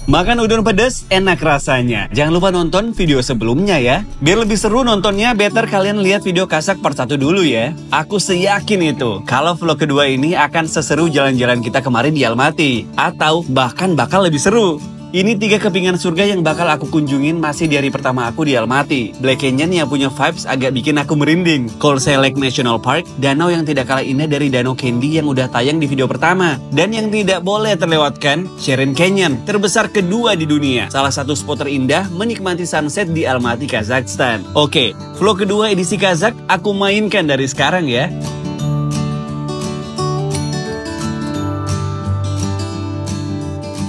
Makan udon pedas enak rasanya. Jangan lupa nonton video sebelumnya ya. Biar lebih seru nontonnya, better kalian lihat video Kazakh part 1 dulu ya. Aku seyakin itu, kalau vlog kedua ini akan seseru jalan-jalan kita kemarin di Almaty. Atau bahkan bakal lebih seru. Ini 3 kepingan surga yang bakal aku kunjungin masih di hari pertama aku di Almaty. Black Canyon yang punya vibes agak bikin aku merinding. Kholsai Lake National Park, danau yang tidak kalah indah dari Danau Candy yang udah tayang di video pertama. Dan yang tidak boleh terlewatkan, Sharon Canyon, terbesar kedua di dunia. Salah satu spot terindah menikmati sunset di Almaty, Kazakhstan. Oke, vlog kedua edisi Kazakh aku mainkan dari sekarang ya.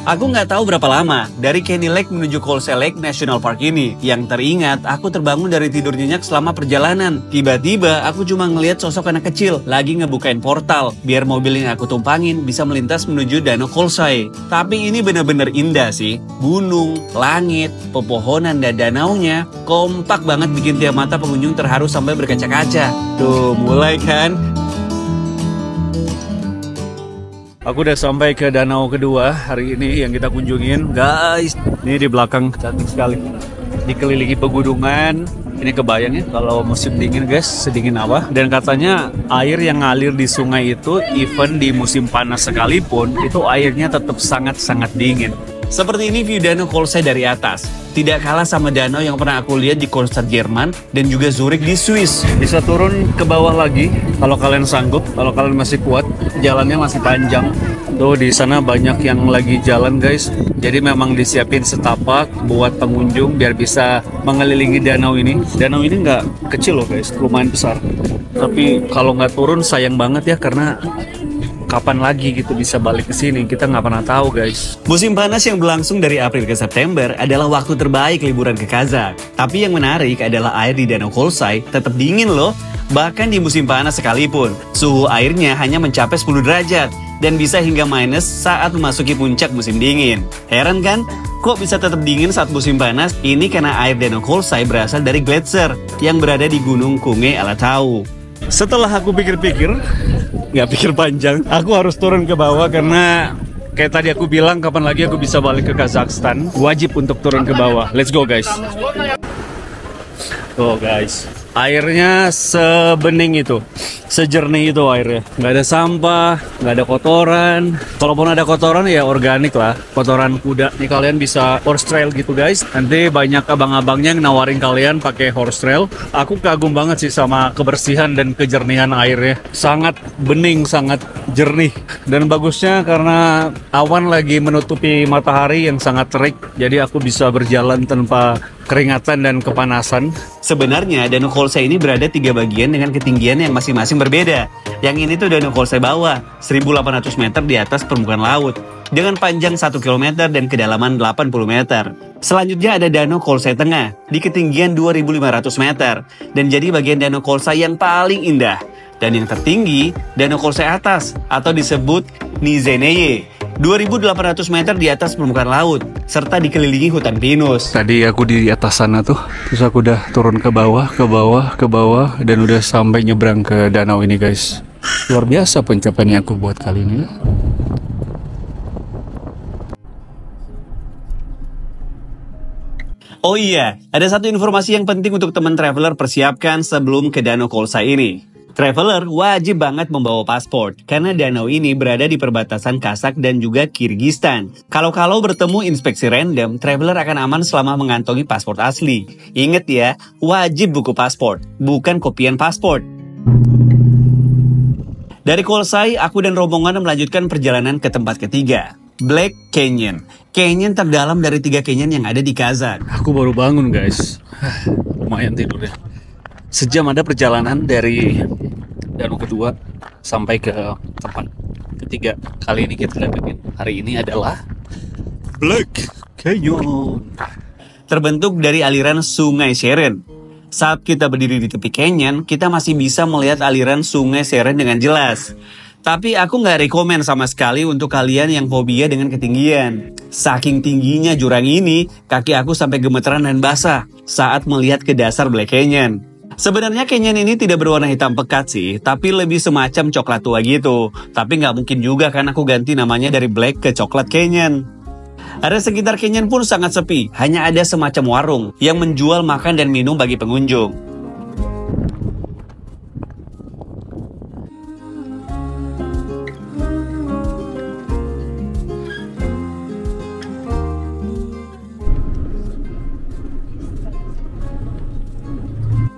Aku nggak tahu berapa lama dari Candy Lake menuju Kholsai Lake National Park ini. Yang teringat, aku terbangun dari tidur nyenyak selama perjalanan. Tiba-tiba aku cuma ngelihat sosok anak kecil lagi ngebukain portal biar mobil yang aku tumpangin bisa melintas menuju Danau Kholsai. Tapi ini bener-bener indah sih. Gunung, langit, pepohonan, dan danaunya kompak banget bikin tiap mata pengunjung terharu sampai berkaca-kaca. Tuh, mulai kan? Aku udah sampai ke danau kedua hari ini yang kita kunjungin, guys. Ini di belakang cantik sekali. Dikelilingi pegunungan. Ini kebayang ya kalau musim dingin, guys, sedingin apa. Dan katanya air yang ngalir di sungai itu, even di musim panas sekalipun, itu airnya tetap sangat-sangat dingin. Seperti ini view Danau Kholsai dari atas. Tidak kalah sama danau yang pernah aku lihat di Kronstadt, Jerman, dan juga Zurich di Swiss. Bisa turun ke bawah lagi kalau kalian sanggup, kalau kalian masih kuat. Jalannya masih panjang. Tuh di sana banyak yang lagi jalan, guys. Jadi memang disiapin setapak buat pengunjung biar bisa mengelilingi danau ini. Danau ini nggak kecil loh, guys, lumayan besar. Tapi kalau nggak turun sayang banget ya, karena kapan lagi gitu bisa balik ke sini, kita nggak pernah tahu, guys. Musim panas yang berlangsung dari April ke September adalah waktu terbaik liburan ke Kazakh. Tapi yang menarik adalah air di Danau Kholsai tetap dingin loh. Bahkan di musim panas sekalipun, suhu airnya hanya mencapai 10 derajat dan bisa hingga minus saat memasuki puncak musim dingin. Heran kan? Kok bisa tetap dingin saat musim panas? Ini karena air Danau Kholsai berasal dari gletser yang berada di Gunung Kunge Alatau. Setelah aku pikir-pikir, nggak pikir panjang, aku harus turun ke bawah karena kayak tadi aku bilang, kapan lagi aku bisa balik ke Kazakhstan, wajib untuk turun ke bawah. Let's go, guys. Tuh, guys, airnya sebening itu, sejernih itu airnya. Nggak ada sampah, nggak ada kotoran. Kalaupun ada kotoran ya organik lah, kotoran kuda. Nih kalian bisa horse trail gitu, guys. Nanti banyak abang-abangnya yang nawarin kalian pakai horse trail. Aku kagum banget sih sama kebersihan dan kejernihan airnya. Sangat bening, sangat jernih. Dan bagusnya karena awan lagi menutupi matahari yang sangat terik, jadi aku bisa berjalan tanpa keringatan dan kepanasan. Sebenarnya Danau Kholsai ini berada 3 bagian dengan ketinggian yang masing-masing berbeda. Yang ini tuh Danau Kholsai bawah, 1.800 meter di atas permukaan laut, dengan panjang 1 km dan kedalaman 80 meter. Selanjutnya ada Danau Kholsai Tengah, di ketinggian 2.500 meter, dan jadi bagian Danau Kholsai yang paling indah. Dan yang tertinggi, Danau Kholsai Atas, atau disebut Nizheneye, 2.800 meter di atas permukaan laut, serta dikelilingi hutan pinus. Tadi aku di atas sana tuh, terus aku udah turun ke bawah, dan udah sampai nyebrang ke danau ini, guys. Luar biasa pencapaiannya aku buat kali ini. Oh iya, ada satu informasi yang penting untuk teman traveler persiapkan sebelum ke Danau Kholsai ini. Traveler wajib banget membawa paspor, karena danau ini berada di perbatasan Kazakh dan juga Kyrgyzstan. Kalau bertemu inspeksi random, traveler akan aman selama mengantongi paspor asli. Ingat ya, wajib buku paspor, bukan kopian paspor. Dari Kholsai, aku dan rombongan melanjutkan perjalanan ke tempat ketiga, Black Canyon. Canyon terdalam dari 3 canyon yang ada di Kazakh. Aku baru bangun, guys. Lumayan tidurnya. Sejam ada perjalanan dari danau kedua sampai ke tempat ketiga. Kali ini kita datangin. Hari ini adalah Black Canyon. Terbentuk dari aliran sungai Sharon. Saat kita berdiri di tepi canyon, kita masih bisa melihat aliran sungai Sharon dengan jelas. Tapi aku nggak rekomen sama sekali untuk kalian yang fobia dengan ketinggian. Saking tingginya jurang ini, kaki aku sampai gemeteran dan basah saat melihat ke dasar Black Canyon. Sebenarnya canyon ini tidak berwarna hitam pekat sih, tapi lebih semacam coklat tua gitu. Tapi nggak mungkin juga kan aku ganti namanya dari Black ke Coklat Canyon. Area sekitar canyon pun sangat sepi, hanya ada semacam warung yang menjual makan dan minum bagi pengunjung.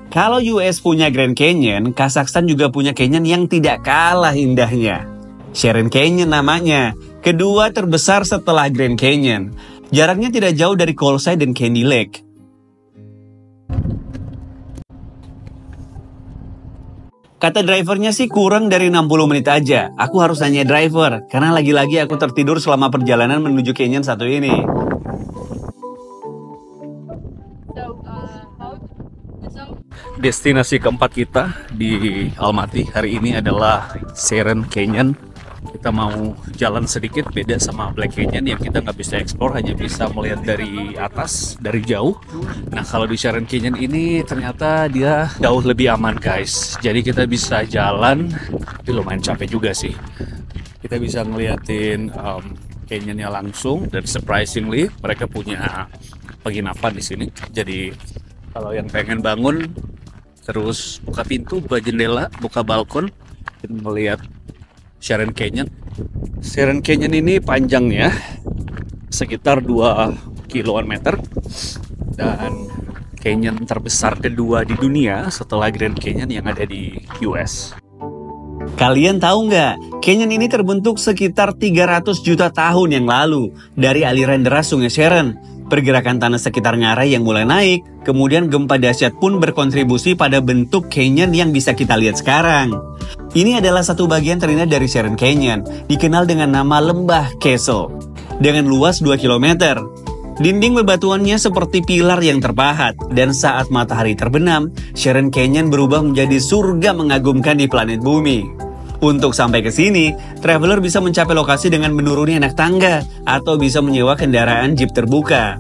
Kalau US punya Grand Canyon, Kazakhstan juga punya canyon yang tidak kalah indahnya. Sharon Canyon namanya, kedua terbesar setelah Grand Canyon. Jaraknya tidak jauh dari Coleside dan Candy Lake. Kata drivernya sih kurang dari 60 menit aja. Aku harus nanya driver, karena lagi-lagi aku tertidur selama perjalanan menuju canyon satu ini. Destinasi keempat kita di Almaty hari ini adalah Sharon Canyon. Kita mau jalan sedikit, beda sama Black Canyon yang kita nggak bisa explore, hanya bisa melihat dari atas, dari jauh. Nah kalau di Sharon Canyon ini ternyata dia jauh lebih aman guys. Jadi kita bisa jalan, tapi lumayan capek juga sih. Kita bisa ngeliatin canyonnya langsung, dan surprisingly mereka punya penginapan di sini. Jadi kalau yang pengen bangun, terus buka pintu, buka jendela, buka balkon, dan melihat Sharon Canyon. Sharon Canyon ini panjangnya sekitar 2 kilometer dan canyon terbesar kedua di dunia setelah Grand Canyon yang ada di US. Kalian tahu nggak, canyon ini terbentuk sekitar 300 juta tahun yang lalu dari aliran deras Sungai Sharon. Pergerakan tanah sekitar ngarai yang mulai naik, kemudian gempa dahsyat pun berkontribusi pada bentuk canyon yang bisa kita lihat sekarang. Ini adalah satu bagian terindah dari Sharon Canyon, dikenal dengan nama Lembah Castle, dengan luas 2 km. Dinding bebatuannya seperti pilar yang terpahat, dan saat matahari terbenam, Sharon Canyon berubah menjadi surga mengagumkan di planet bumi. Untuk sampai ke sini, traveler bisa mencapai lokasi dengan menuruni anak tangga atau bisa menyewa kendaraan jeep terbuka.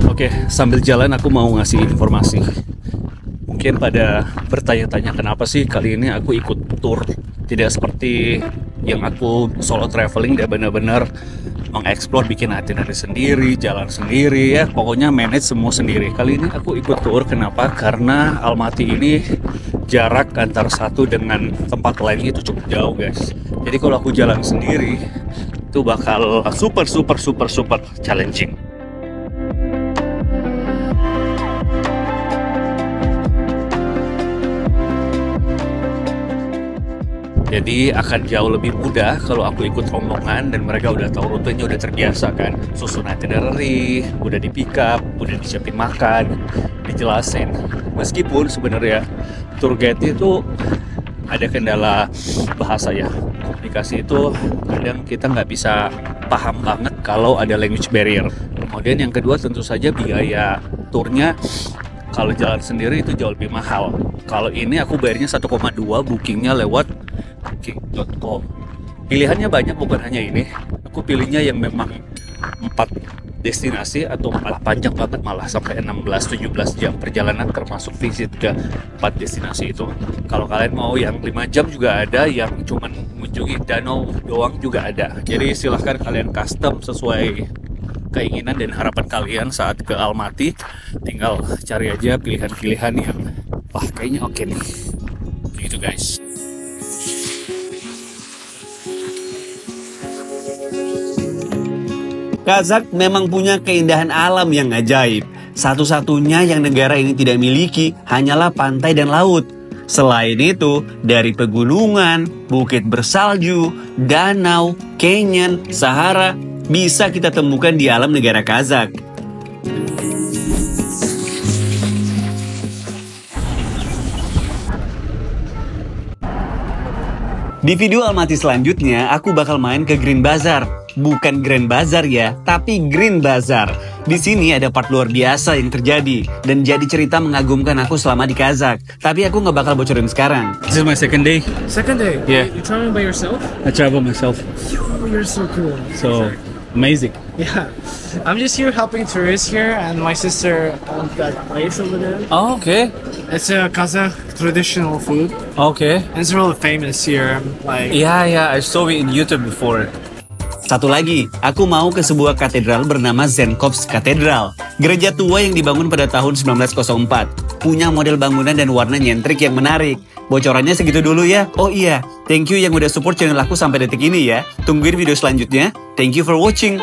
Oke, sambil jalan aku mau ngasih informasi. Mungkin pada bertanya-tanya kenapa sih kali ini aku ikut tour. Tidak seperti yang aku solo traveling, dia benar-benar mengeksplor, bikin itinerary sendiri, jalan sendiri ya, pokoknya manage semua sendiri. Kali ini aku ikut tour, kenapa? Karena Almaty ini jarak antara satu dengan tempat lain itu cukup jauh guys. Jadi kalau aku jalan sendiri itu bakal super challenging. Jadi akan jauh lebih mudah kalau aku ikut rombongan dan mereka udah tahu rutenya, udah terbiasa kan. Susun itinerary, udah di pick up, udah disiapin makan, dijelasin. Meskipun sebenarnya tour guide itu ada kendala bahasa ya. Komunikasi itu kadang kita nggak bisa paham banget kalau ada language barrier. Kemudian yang kedua tentu saja biaya turnya kalau jalan sendiri itu jauh lebih mahal. Kalau ini aku bayarnya 1,2, bookingnya lewat booking.com. Pilihannya banyak, bukan hanya ini. Aku pilihnya yang memang 4 destinasi atau malah panjang banget, malah sampai 16-17 jam perjalanan termasuk visit ke 4 destinasi itu. Kalau kalian mau yang 5 jam juga ada, yang cuman mengunjungi danau doang juga ada. Jadi silahkan kalian custom sesuai keinginan dan harapan kalian saat ke Almaty. Tinggal cari aja pilihan-pilihan yang wah kayaknya oke nih. Gitu guys. Kazakh memang punya keindahan alam yang ajaib. Satu-satunya yang negara ini tidak miliki hanyalah pantai dan laut. Selain itu, dari pegunungan, bukit bersalju, danau, canyon, Sahara, bisa kita temukan di alam negara Kazakh. Di video Almaty selanjutnya, aku bakal main ke Green Bazar. Bukan Grand Bazar ya, tapi Green Bazar. Di sini ada part luar biasa yang terjadi dan jadi cerita mengagumkan aku selama di Kazakh. Tapi aku nggak bakal bocorin sekarang. This is my second day. Second day? Yeah. You traveling by yourself? I travel myself. Yo, you're so cool. So Amazing. Yeah, I'm just here helping tourists here, and my sister owns that place over there. Oh, okay. It's a Kazakh traditional food, Okay. and it's really famous here. Like, Yeah, I saw it in YouTube before. Satu lagi, aku mau ke sebuah katedral bernama Zenkovs Cathedral. Gereja tua yang dibangun pada tahun 1904. Punya model bangunan dan warna nyentrik yang menarik. Bocorannya segitu dulu ya. Oh iya, thank you yang udah support channel aku sampai detik ini ya. Tungguin video selanjutnya. Thank you for watching.